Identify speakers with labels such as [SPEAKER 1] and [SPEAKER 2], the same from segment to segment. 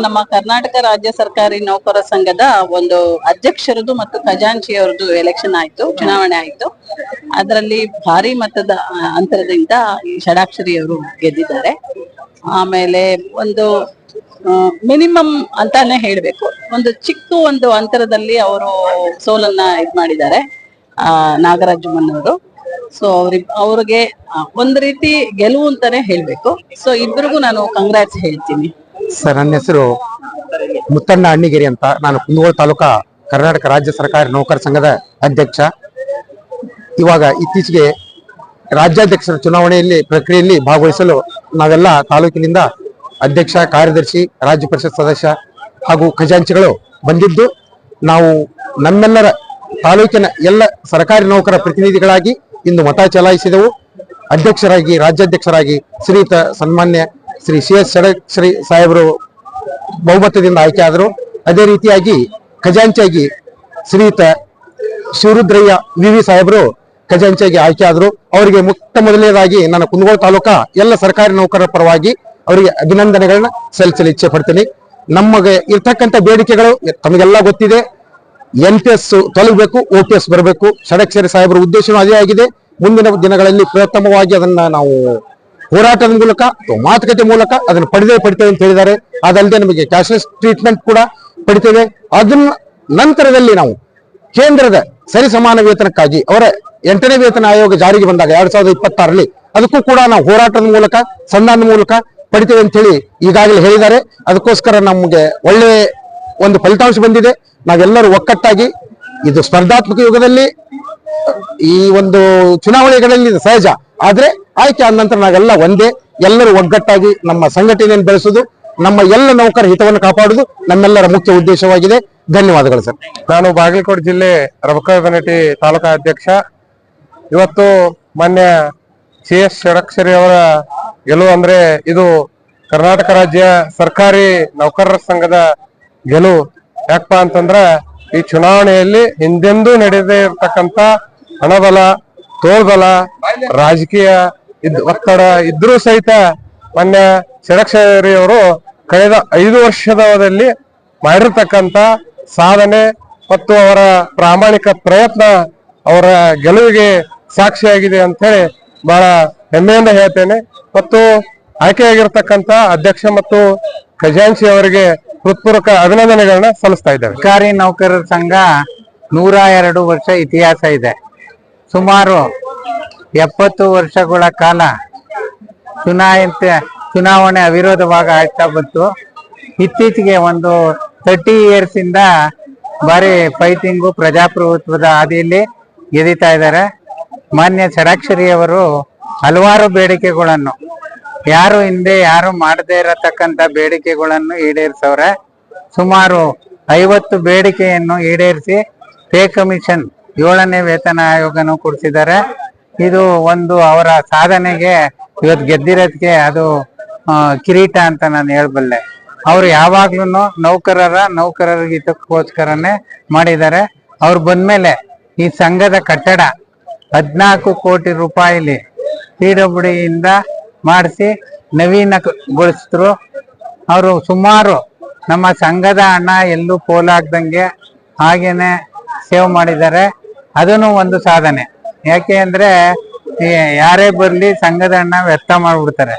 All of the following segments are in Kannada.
[SPEAKER 1] ನಮ್ಮ ಕರ್ನಾಟಕ ರಾಜ್ಯ ಸರ್ಕಾರಿ ನೌಕರ ಸಂಘದ ಒಂದು ಅಧ್ಯಕ್ಷರದು ಮತ್ತು ಖಜಾಂಚಿಯವರದು ಎಲೆಕ್ಷನ್ ಆಯ್ತು, ಚುನಾವಣೆ ಆಯ್ತು. ಅದರಲ್ಲಿ ಭಾರಿ ಮತದ ಅಂತರದಿಂದ ಈ ಷಡಾಕ್ಷರಿಯವರು ಗೆದ್ದಿದ್ದಾರೆ. ಆಮೇಲೆ ಒಂದು ಮಿನಿಮಮ್ ಅಂತಾನೆ ಹೇಳ್ಬೇಕು, ಒಂದು ಚಿಕ್ಕ ಒಂದು ಅಂತರದಲ್ಲಿ ಅವರು ಸೋಲನ್ನ ಇದ್ ಮಾಡಿದ್ದಾರೆ ನಾಗರಾಜ್ ಅವರು. ಸೊ ಅವ್ರಿಗೆ ಒಂದ್ ರೀತಿ ಗೆಲುವು ಅಂತಾನೆ ಹೇಳ್ಬೇಕು. ಸೊ ಇಬ್ಬರಿಗೂ ನಾನು ಕಂಗ್ರಾಟ್ಸ್ ಹೇಳ್ತೀನಿ.
[SPEAKER 2] ಸರ್, ನನ್ನ ಹೆಸರು ಮುತ್ತಣ್ಣ ಅಣ್ಣಿಗೇರಿ ಅಂತ. ನಾನು ಕುಂದಗೋಳ ತಾಲೂಕಾ ಕರ್ನಾಟಕ ರಾಜ್ಯ ಸರ್ಕಾರಿ ನೌಕರ ಸಂಘದ ಅಧ್ಯಕ್ಷ. ಇವಾಗ ಇತ್ತೀಚೆಗೆ ರಾಜ್ಯಾಧ್ಯಕ್ಷರ ಚುನಾವಣೆಯಲ್ಲಿ ಪ್ರಕ್ರಿಯೆಯಲ್ಲಿ ಭಾಗವಹಿಸಲು ನಾವೆಲ್ಲ ತಾಲೂಕಿನಿಂದ ಅಧ್ಯಕ್ಷ, ಕಾರ್ಯದರ್ಶಿ, ರಾಜ್ಯ ಪರಿಷತ್ ಸದಸ್ಯ ಹಾಗೂ ಖಜಾಂಚಿಗಳು ಬಂದಿದ್ದು, ನಾವು ನಮ್ಮೆಲ್ಲರ ತಾಲೂಕಿನ ಎಲ್ಲ ಸರ್ಕಾರಿ ನೌಕರ ಪ್ರತಿನಿಧಿಗಳಾಗಿ ಇಂದು ಮತ ಚಲಾಯಿಸಿದೆವು. ಅಧ್ಯಕ್ಷರಾಗಿ, ರಾಜ್ಯಾಧ್ಯಕ್ಷರಾಗಿ ಶ್ರೀಯುತ ಸನ್ಮಾನ್ಯ ಶ್ರೀ CS ಷಡಕ್ಷರಿ ಸಾಹೇಬರು ಬಹುಮತದಿಂದ ಆಯ್ಕೆ ಆದರು. ಅದೇ ರೀತಿಯಾಗಿ ಖಜಾಂಚಿಯಾಗಿ ಶ್ರೀಯುತ ಶಿವರುದ್ರಯ್ಯ VV ಸಾಹೇಬರು ಖಜಾಂಚಿಯಾಗಿ ಆಯ್ಕೆ ಆದರು. ಅವರಿಗೆ ಮೊದಲನೇದಾಗಿ ನಾನು ಕುಂದಗೋಳ ತಾಲೂಕಾ ಎಲ್ಲ ಸರ್ಕಾರಿ ನೌಕರರ ಪರವಾಗಿ ಅವರಿಗೆ ಅಭಿನಂದನೆಗಳನ್ನ ಸಲ್ಲಿಸಲು ಇಚ್ಛೆ ಪಡ್ತೀನಿ. ನಮಗೆ ಇರ್ತಕ್ಕಂಥ ಬೇಡಿಕೆಗಳು ತಮಗೆಲ್ಲ ಗೊತ್ತಿದೆ. NPS ತೊಲಗಬೇಕು, OPS ಬರಬೇಕು. ಷಡಕ್ಷರಿ ಸಾಹೇಬರ ಉದ್ದೇಶನೂ ಅದೇ ಆಗಿದೆ. ಮುಂದಿನ ದಿನಗಳಲ್ಲಿ ಪ್ರಥಮವಾಗಿ ಅದನ್ನ ನಾವು ಹೋರಾಟದ ಮೂಲಕ, ಮಾತುಕತೆ ಮೂಲಕ ಅದನ್ನು ಪಡಿತೇವೆ ಅಂತ ಹೇಳಿದ್ದಾರೆ. ಅದಲ್ಲದೆ ನಮಗೆ ಕ್ಯಾಶ್ಲೆಸ್ ಟ್ರೀಟ್ಮೆಂಟ್ ಕೂಡ ಪಡಿತೇವೆ. ಅದನ್ನ ನಂತರದಲ್ಲಿ ನಾವು ಕೇಂದ್ರದ ಸರಿಸಮಾನ ವೇತನಕ್ಕಾಗಿ ಅವರ 8ನೇ ವೇತನ ಆಯೋಗ ಜಾರಿಗೆ ಬಂದಾಗ 2026ರಲ್ಲಿ ಅದಕ್ಕೂ ಕೂಡ ನಾವು ಹೋರಾಟದ ಮೂಲಕ, ಸಂಧಾನದ ಮೂಲಕ ಪಡಿತೇವೆ ಅಂತ ಹೇಳಿ ಈಗಾಗಲೇ ಹೇಳಿದ್ದಾರೆ. ಅದಕ್ಕೋಸ್ಕರ ನಮಗೆ ಒಳ್ಳೆ ಒಂದು ಫಲಿತಾಂಶ ಬಂದಿದೆ. ನಾವೆಲ್ಲರೂ ಒಕ್ಕಟ್ಟಾಗಿ, ಇದು ಸ್ಪರ್ಧಾತ್ಮಕ ಯುಗದಲ್ಲಿ ಈ ಒಂದು ಚುನಾವಣೆಗಳಲ್ಲಿ ಸಹಜ, ಆದ್ರೆ ಆಯ್ಕೆ ಆದ ನಂತರ ನಾವೆಲ್ಲ ಒಂದೇ, ಎಲ್ಲರೂ ಒಗ್ಗಟ್ಟಾಗಿ ನಮ್ಮ ಸಂಘಟನೆಯನ್ನು ಬೆಳೆಸುವುದು, ನಮ್ಮ ಎಲ್ಲ ನೌಕರ ಹಿತವನ್ನು ಕಾಪಾಡುವುದು ನಮ್ಮೆಲ್ಲರ ಮುಖ್ಯ ಉದ್ದೇಶವಾಗಿದೆ. ಧನ್ಯವಾದಗಳು ಸರ್.
[SPEAKER 3] ನಾನು ಬಾಗಲಕೋಟೆ ಜಿಲ್ಲೆ ರಬಕಬನಟ್ಟಿ ತಾಲೂಕಾ ಅಧ್ಯಕ್ಷ. ಇವತ್ತು ಮಾನ್ಯ CS ಷಡಕ್ಷರಿ ಅವರ ಗೆಲುವು ಅಂದ್ರೆ ಇದು ಕರ್ನಾಟಕ ರಾಜ್ಯ ಸರ್ಕಾರಿ ನೌಕರರ ಸಂಘದ ಗೆಲುವು. ಯಾಕಪ್ಪ ಅಂತಂದ್ರ ಈ ಚುನಾವಣೆಯಲ್ಲಿ ಹಿಂದೆಂದೂ ನಡೆದೇ ಇರತಕ್ಕಂತ ಹಣಬಲ, ತೋಳ್ಬಲ, ರಾಜಕೀಯ ಒತ್ತಡ ಇದ್ರೂ ಸಹಿತ ಮಾನ್ಯ ಷಡಕ್ಷರಿ ಅವರು ಕಳೆದ 5 ವರ್ಷದ ಅವಧಿಯಲ್ಲಿ ಮಾಡಿರ್ತಕ್ಕಂಥ ಸಾಧನೆ ಮತ್ತು ಅವರ ಪ್ರಾಮಾಣಿಕ ಪ್ರಯತ್ನ ಅವರ ಗೆಲುವಿಗೆ ಸಾಕ್ಷಿಯಾಗಿದೆ ಅಂತ ಹೇಳಿ ಬಹಳ ಹೆಮ್ಮೆಯಿಂದ ಹೇಳ್ತೇನೆ. ಮತ್ತು ಆಯ್ಕೆಯಾಗಿರ್ತಕ್ಕಂಥ ಅಧ್ಯಕ್ಷ ಮತ್ತು ಖಜಾಂಚಿ ಅವರಿಗೆ ಹೃತ್ಪೂರ್ವಕ ಅಭಿನಂದನೆಗಳನ್ನ ಸಲ್ಲಿಸ್ತಾ ಇದ್ದೇವೆ.
[SPEAKER 4] ಸರ್ಕಾರಿ ನೌಕರರ ಸಂಘ 102 ವರ್ಷ ಇತಿಹಾಸ ಇದೆ. ಸುಮಾರು 70 ವರ್ಷಗಳ ಕಾಲ ಚುನಾವಣೆ ಅವಿರೋಧವಾಗಿ ಆಗ್ತಾ ಬಂತು. ಇತ್ತೀಚೆಗೆ ಒಂದು 30 years ಇಂದ ಬಾರಿ ಫೈಟಿಂಗು, ಪ್ರಜಾಪ್ರಭುತ್ವದ ಹಾದಿಯಲ್ಲಿ ಗೆದಿತಾ ಇದ್ದಾರೆ. ಮಾನ್ಯ ಷಡಕ್ಷರಿ ಅವರು ಹಲವಾರು ಬೇಡಿಕೆಗಳನ್ನು, ಯಾರು ಮಾಡದೇ ಇರತಕ್ಕಂತ ಬೇಡಿಕೆಗಳನ್ನು ಈಡೇರಿಸವ್ರೆ. ಸುಮಾರು 50 ಬೇಡಿಕೆಯನ್ನು ಈಡೇರಿಸಿ ಪೇ ಕಮಿಷನ್ 7ನೇ ವೇತನ ಆಯೋಗನು ಕೊಡಿಸಿದ್ದಾರೆ. ಇದು ಒಂದು ಅವರ ಸಾಧನೆಗೆ, ಇವತ್ತು ಗೆದ್ದಿರೋದಕ್ಕೆ ಅದು ಕಿರೀಟ ಅಂತ ನಾನು ಹೇಳ್ಬಲ್ಲೆ. ಅವರು ಯಾವಾಗ್ಲೂ ನೌಕರರ ಹಿತಕ್ಕೋಸ್ಕರನೇ ಮಾಡಿದ್ದಾರೆ. ಅವ್ರು ಬಂದ್ಮೇಲೆ ಈ ಸಂಘದ ಕಟ್ಟಡ 14 ಕೋಟಿ ರೂಪಾಯಿಲಿ PWD ಇಂದ ಮಾಡಿಸಿ ನವೀನಗೊಳಿಸಿದ್ರು. ಅವರು ಸುಮಾರು ನಮ್ಮ ಸಂಘದ ಹಣ ಎಲ್ಲೂ ಪೋಲಾಗ್ದಂಗೆ ಹಾಗೇನೆ ಸೇವ್ ಮಾಡಿದ್ದಾರೆ. ಅದನ್ನು ಒಂದು ಸಾಧನೆ. ಯಾಕೆ ಅಂದ್ರೆ ಯಾರೇ ಬರ್ಲಿ ಸಂಘದ ಹಣ ವ್ಯರ್ಥ ಮಾಡ್ಬಿಡ್ತಾರೆ.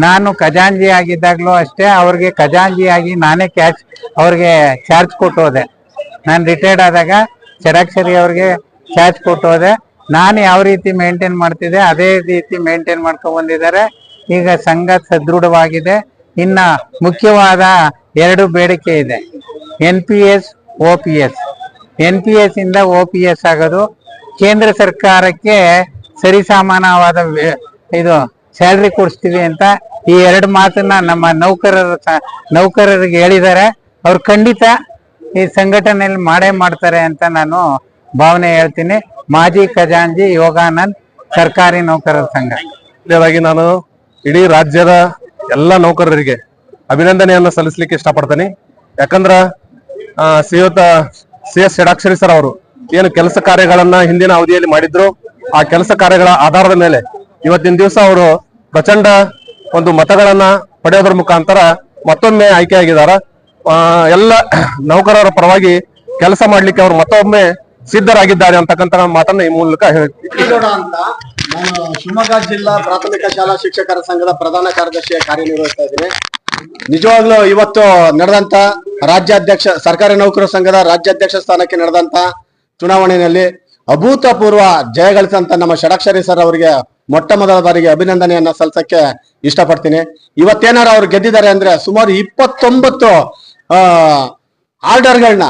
[SPEAKER 4] ನಾನು ಖಜಾಂಚಿ ಆಗಿದ್ದಾಗ್ಲೂ ಅಷ್ಟೇ, ಅವ್ರಿಗೆ ಖಜಾಂಚಿಯಾಗಿ ನಾನೇ ಅವ್ರಿಗೆ ಚಾರ್ಜ್ ಕೊಟ್ಟು ಹೋದೆ. ನಾನು ರಿಟೈರ್ಡ್ ಆದಾಗ ಷಡಕ್ಷರಿ ಅವ್ರಿಗೆ ಚಾರ್ಜ್ ಕೊಟ್ಟು ಹೋದೆ. ನಾನು ಯಾವ ರೀತಿ ಮೇಂಟೈನ್ ಮಾಡ್ತಿದ್ದೆ ಅದೇ ರೀತಿ ಮೇಂಟೈನ್ ಮಾಡ್ಕೊಂಡ್ ಬಂದಿದ್ದಾರೆ. ಈಗ ಸಂಘ ಸದೃಢವಾಗಿದೆ. ಇನ್ನ ಮುಖ್ಯವಾದ 2 ಬೇಡಿಕೆ ಇದೆ, NPS, OPS. NPS ಇಂದ OPS ಆಗೋದು, ಕೇಂದ್ರ ಸರ್ಕಾರಕ್ಕೆ ಸರಿಸಮಾನವಾದ ಇದು ಸ್ಯಾಲ್ರಿ ಕೊಡಿಸ್ತೀವಿ ಅಂತ ಈ ಎರಡು ಮಾತನ್ನ ನಮ್ಮ ನೌಕರರಿಗೆ ಹೇಳಿದ್ದಾರೆ. ಅವ್ರು ಖಂಡಿತ ಈ ಸಂಘಟನೆಯಲ್ಲಿ ಮಾಡೇ ಮಾಡ್ತಾರೆ ಅಂತ ನಾನು ಭಾವನೆ ಹೇಳ್ತೀನಿ. ಮಾಜಿ ಖಜಾಂಚಿ ಯೋಗಾನಂದ್, ಸರ್ಕಾರಿ ನೌಕರರ ಸಂಘ.
[SPEAKER 3] ನಾನು ಇಡೀ ರಾಜ್ಯದ ಎಲ್ಲ ನೌಕರರಿಗೆ ಅಭಿನಂದನೆಯನ್ನ ಸಲ್ಲಿಸಲಿಕ್ಕೆ ಇಷ್ಟಪಡ್ತೀನಿ. ಯಾಕಂದ್ರ ಶ್ರೀಯುತ CS ಷಡಾಕ್ಷರಿ ಸರ್ ಅವರು ಏನು ಕೆಲಸ ಕಾರ್ಯಗಳನ್ನ ಹಿಂದಿನ ಅವಧಿಯಲ್ಲಿ ಮಾಡಿದ್ರು, ಆ ಕೆಲಸ ಕಾರ್ಯಗಳ ಆಧಾರದ ಮೇಲೆ ಇವತ್ತಿನ ದಿವಸ ಅವರು ಪ್ರಚಂಡ ಒಂದು ಮತಗಳನ್ನ ಪಡೆಯೋದ್ರ ಮುಖಾಂತರ ಮತ್ತೊಮ್ಮೆ ಆಯ್ಕೆಯಾಗಿದ್ದಾರೆ. ಎಲ್ಲ ನೌಕರರ ಪರವಾಗಿ ಕೆಲಸ ಮಾಡ್ಲಿಕ್ಕೆ ಅವರು ಮತ್ತೊಮ್ಮೆ ಸಿದ್ಧರಾಗಿದ್ದಾರೆ ಅಂತಕ್ಕಂಥ ಮಾತನ್ನ ಈ ಮೂಲಕ ಹೇಳ್ತೀನಿ.
[SPEAKER 5] ಅಂತ ನಾನು ಶಿವಮೊಗ್ಗ ಜಿಲ್ಲಾ ಪ್ರಾಥಮಿಕ ಶಾಲಾ ಶಿಕ್ಷಕರ ಸಂಘದ ಪ್ರಧಾನ ಕಾರ್ಯದರ್ಶಿಯಾಗಿ ಕಾರ್ಯನಿರ್ವಹಿಸ್ತಾ ಇದ್ದೀನಿ. ನಿಜವಾಗ್ಲೂ ಇವತ್ತು ನಡೆದಂತ ರಾಜ್ಯಾಧ್ಯಕ್ಷ ಸರ್ಕಾರಿ ನೌಕರರ ಸಂಘದ ರಾಜ್ಯಾಧ್ಯಕ್ಷ ಸ್ಥಾನಕ್ಕೆ ನಡೆದಂತ ಚುನಾವಣೆಯಲ್ಲಿ ಅಭೂತಪೂರ್ವ ಜಯ ಗಳಿಸಿದಂತ ನಮ್ಮ ಷಡಾಕ್ಷರಿ ಸರ್ ಅವರಿಗೆ ಮೊಟ್ಟ ಮೊದಲ ಬಾರಿಗೆ ಅಭಿನಂದನೆಯನ್ನ ಸಲ್ಲಿಸಕ್ಕೆ ಇಷ್ಟಪಡ್ತೀನಿ. ಇವತ್ತೇನಾರು ಅವ್ರು ಗೆದ್ದಿದ್ದಾರೆ ಅಂದ್ರೆ ಸುಮಾರು 29 ಆರ್ಡರ್ಗಳನ್ನ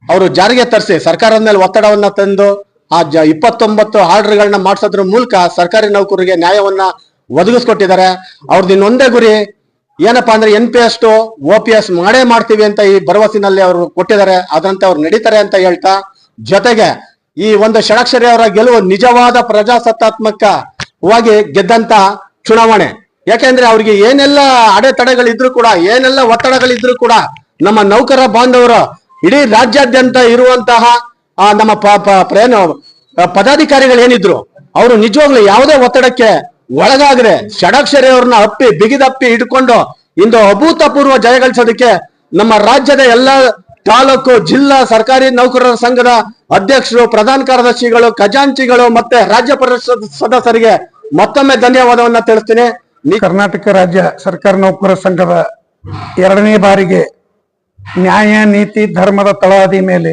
[SPEAKER 5] ಅವರು ಜಾರಿಗೆ ತರಿಸಿ ಸರ್ಕಾರದ ಮೇಲೆ ಒತ್ತಡವನ್ನ ತಂದು ಆ 29 ಆರ್ಡರ್ಗಳನ್ನ ಮಾಡಿಸೋದ್ರ ಮೂಲಕ ಸರ್ಕಾರಿ ನೌಕರರಿಗೆ ನ್ಯಾಯವನ್ನ ಒದಗಿಸ್ಕೊಟ್ಟಿದ್ದಾರೆ. ಅವ್ರದ್ದು ಇನ್ನೊಂದೇ ಗುರಿ ಏನಪ್ಪಾ ಅಂದ್ರೆ NPS ಟು OPS ಮಾಡೇ ಮಾಡ್ತೀವಿ ಅಂತ ಈ ಭರವಸೆನಲ್ಲಿ ಅವರು ಕೊಟ್ಟಿದ್ದಾರೆ. ಅದರಂತೆ ಅವ್ರು ನಡೀತಾರೆ ಅಂತ ಹೇಳ್ತಾ, ಜೊತೆಗೆ ಈ ಒಂದು ಷಡಾಕ್ಷರಿ ಅವರ ಗೆಲುವು ನಿಜವಾದ ಪ್ರಜಾಸತ್ತಾತ್ಮಕವಾಗಿ ಗೆದ್ದಂತ ಚುನಾವಣೆ. ಯಾಕೆಂದ್ರೆ ಅವ್ರಿಗೆ ಏನೆಲ್ಲ ಅಡೆತಡೆಗಳಿದ್ರು ಕೂಡ, ಏನೆಲ್ಲ ಒತ್ತಡಗಳಿದ್ರು ಕೂಡ ನಮ್ಮ ನೌಕರ ಬಾಂಧವರು ಇಡೀ ರಾಜ್ಯಾದ್ಯಂತ ಇರುವಂತಹ ನಮ್ಮ ಪದಾಧಿಕಾರಿಗಳು ಏನಿದ್ರು ಅವರು ನಿಜವಾಗ್ಲೂ ಯಾವುದೇ ಒತ್ತಡಕ್ಕೆ ಒಳಗಾಗದೆ ಷಡಾಕ್ಷರಿ ಅವ್ರನ್ನ ಬಿಗಿದಪ್ಪಿ ಹಿಡ್ಕೊಂಡು ಇಂದು ಅಭೂತಪೂರ್ವ ಜಯ ಗಳಿಸೋದಕ್ಕೆ ನಮ್ಮ ರಾಜ್ಯದ ಎಲ್ಲ ತಾಲೂಕು ಜಿಲ್ಲಾ ಸರ್ಕಾರಿ ನೌಕರರ ಸಂಘದ ಅಧ್ಯಕ್ಷರು, ಪ್ರಧಾನ ಕಾರ್ಯದರ್ಶಿಗಳು, ಖಜಾಂಚಿಗಳು ಮತ್ತೆ ರಾಜ್ಯ ಪರಿಷತ್ ಸದಸ್ಯರಿಗೆ ಮತ್ತೊಮ್ಮೆ ಧನ್ಯವಾದವನ್ನ ತಿಳಿಸ್ತೀನಿ.
[SPEAKER 2] ಕರ್ನಾಟಕ ರಾಜ್ಯ ಸರ್ಕಾರಿ ನೌಕರರ ಸಂಘದ 2ನೇ ಬಾರಿಗೆ ನ್ಯಾಯ ನೀತಿ ಧರ್ಮದ ತಳಹದಿ ಮೇಲೆ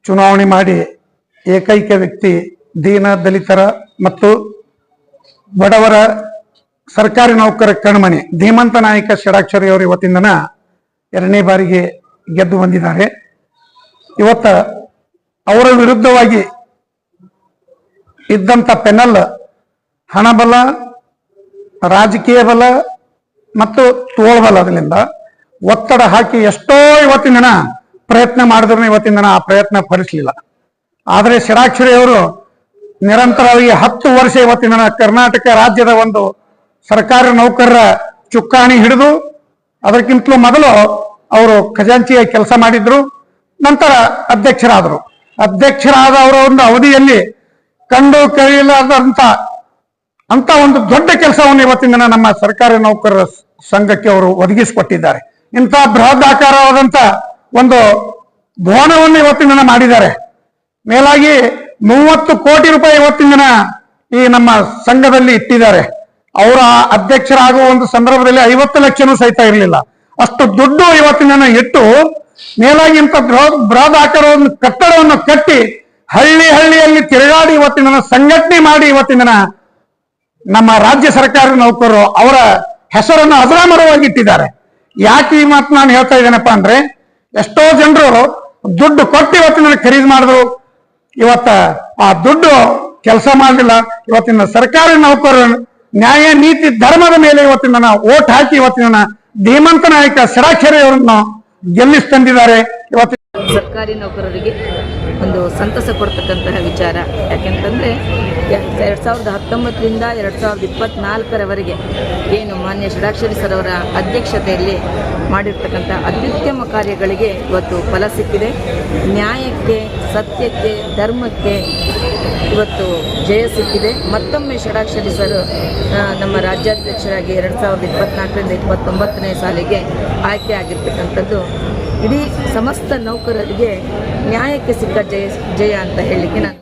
[SPEAKER 2] ಚುನಾವಣೆ ಮಾಡಿ ಏಕೈಕ ವ್ಯಕ್ತಿ ದೀನ ದಲಿತರ ಮತ್ತು ಬಡವರ ಸರ್ಕಾರಿ ನೌಕರ ಕಣ್ಮಣಿ ಧೀಮಂತ ನಾಯಕ ಷಡಾಕ್ಷರಿ ಅವರು ಇವತ್ತಿಂದನ 2ನೇ ಬಾರಿಗೆ ಗೆದ್ದು ಬಂದಿದ್ದಾರೆ. ಇವತ್ತ ಅವರ ವಿರುದ್ಧವಾಗಿ ಇದ್ದಂತ ಪೆನಲ್ ಹಣಬಲ, ರಾಜಕೀಯ ಬಲ ಮತ್ತು ತೋಳ್ಬಲದಿಂದ ಒತ್ತಡ ಹಾಕಿ ಎಷ್ಟೋ ಇವತ್ತಿನ ದಿನ ಪ್ರಯತ್ನ ಮಾಡಿದ್ರು ಇವತ್ತಿನ ದಿನ ಆ ಪ್ರಯತ್ನ ಫಲಿಸಲಿಲ್ಲ. ಆದರೆ ಷಡಾಕ್ಷರಿ ಅವರು ನಿರಂತರವಾಗಿ 10 ವರ್ಷ ಇವತ್ತಿನ ದಿನ ಕರ್ನಾಟಕ ರಾಜ್ಯದ ಒಂದು ಸರ್ಕಾರಿ ನೌಕರರ ಚುಕ್ಕಾಣಿ ಹಿಡಿದು, ಅದಕ್ಕಿಂತಲೂ ಮೊದಲು ಅವರು ಖಜಾಂಚಿಯಾಗಿ ಕೆಲಸ ಮಾಡಿದ್ರು, ನಂತರ ಅಧ್ಯಕ್ಷರಾದರು. ಅಧ್ಯಕ್ಷರಾದ ಅವರ ಒಂದು ಅವಧಿಯಲ್ಲಿ ಕಂಡು ಕೇಳಲಾದಂತ ಒಂದು ದೊಡ್ಡ ಕೆಲಸವನ್ನು ಇವತ್ತಿನ ದಿನ ನಮ್ಮ ಸರ್ಕಾರಿ ನೌಕರರ ಸಂಘಕ್ಕೆ ಅವರು ಒದಗಿಸಿಕೊಟ್ಟಿದ್ದಾರೆ. ಇಂಥ ಬೃಹದಾಕಾರವಾದಂತ ಒಂದು ಭವನವನ್ನು ಇವತ್ತಿನ ದಿನ ಮಾಡಿದ್ದಾರೆ. ಮೇಲಾಗಿ 30 ಕೋಟಿ ರೂಪಾಯಿ ಇವತ್ತಿನ ದಿನ ಈ ನಮ್ಮ ಸಂಘದಲ್ಲಿ ಇಟ್ಟಿದ್ದಾರೆ. ಅವರ ಅಧ್ಯಕ್ಷರಾಗುವ ಒಂದು ಸಂದರ್ಭದಲ್ಲಿ 50 ಲಕ್ಷನೂ ಸಹಿತ ಇರಲಿಲ್ಲ. ಅಷ್ಟು ದುಡ್ಡು ಇವತ್ತಿನ ದಿನ ಇಟ್ಟು ಮೇಲಾಗಿ ಇಂಥ ಬೃಹದಾಕಾರವನ್ನು ಕಟ್ಟಡವನ್ನು ಕಟ್ಟಿ ಹಳ್ಳಿಯಲ್ಲಿ ತಿರುಗಾಡಿ ಇವತ್ತಿನ ದಿನ ಸಂಘಟನೆ ಮಾಡಿ ಇವತ್ತಿನ ದಿನ ನಮ್ಮ ರಾಜ್ಯ ಸರ್ಕಾರಿ ನೌಕರರು ಅವರ ಹೆಸರನ್ನು ಅಜರಾಮರವಾಗಿ ಇಟ್ಟಿದ್ದಾರೆ. ಯಾಕೆ ಈ ಮಾತು ನಾನು ಹೇಳ್ತಾ ಇದ್ದೇನಪ್ಪ ಅಂದ್ರೆ, ಎಷ್ಟೋ ಜನರು ದುಡ್ಡು ಕೊಟ್ಟು ಇವತ್ತಿನ ಖರೀದಿ ಮಾಡಿದ್ರು, ಇವತ್ತ ಆ ದುಡ್ಡು ಕೆಲಸ ಮಾಡಲಿಲ್ಲ. ಇವತ್ತಿನ ಸರ್ಕಾರಿ ನೌಕರರು ನ್ಯಾಯ ನೀತಿ ಧರ್ಮದ ಮೇಲೆ ಇವತ್ತಿನ ಓಟ್ ಹಾಕಿ ಇವತ್ತಿನ ಧೀಮಂತ ನಾಯಕ ಷಡಾಕ್ಷರಿ ಅವರನ್ನು ಗೆಲ್ಲಿಸಿ ತಂದಿದ್ದಾರೆ. ಇವತ್ತು
[SPEAKER 6] ಸರ್ಕಾರಿ ನೌಕರರಿಗೆ ಒಂದು ಸಂತಸ ಕೊಡ್ತಕ್ಕಂತಹ ವಿಚಾರ. ಯಾಕೆಂತಂದರೆ 2019ರಿಂದ 2024ರವರೆಗೆ ಏನು ಮಾನ್ಯ ಷಡಾಕ್ಷರಿ ಸರ್ ಅವರ ಅಧ್ಯಕ್ಷತೆಯಲ್ಲಿ ಮಾಡಿರ್ತಕ್ಕಂಥ ಅತ್ಯುತ್ತಮ ಕಾರ್ಯಗಳಿಗೆ ಇವತ್ತು ಫಲ ಸಿಕ್ಕಿದೆ. ನ್ಯಾಯಕ್ಕೆ, ಸತ್ಯಕ್ಕೆ, ಧರ್ಮಕ್ಕೆ ಇವತ್ತು ಜಯ ಸಿಕ್ಕಿದೆ. ಮತ್ತೊಮ್ಮೆ ಷಡಾಕ್ಷರಿ ಸರ್ ನಮ್ಮ ರಾಜ್ಯಾಧ್ಯಕ್ಷರಾಗಿ 2024ರಿಂದ 2029ನೇ ಸಾಲಿಗೆ ಆಯ್ಕೆ ಆಗಿರ್ತಕ್ಕಂಥದ್ದು ಇಡೀ ಸಮಸ್ತ ನೌಕರರಿಗೆ ನ್ಯಾಯಕ್ಕೆ ಸಿಕ್ಕ ಜಯ ಅಂತ ಹೇಳಲಿಕ್ಕೆ ನಾನು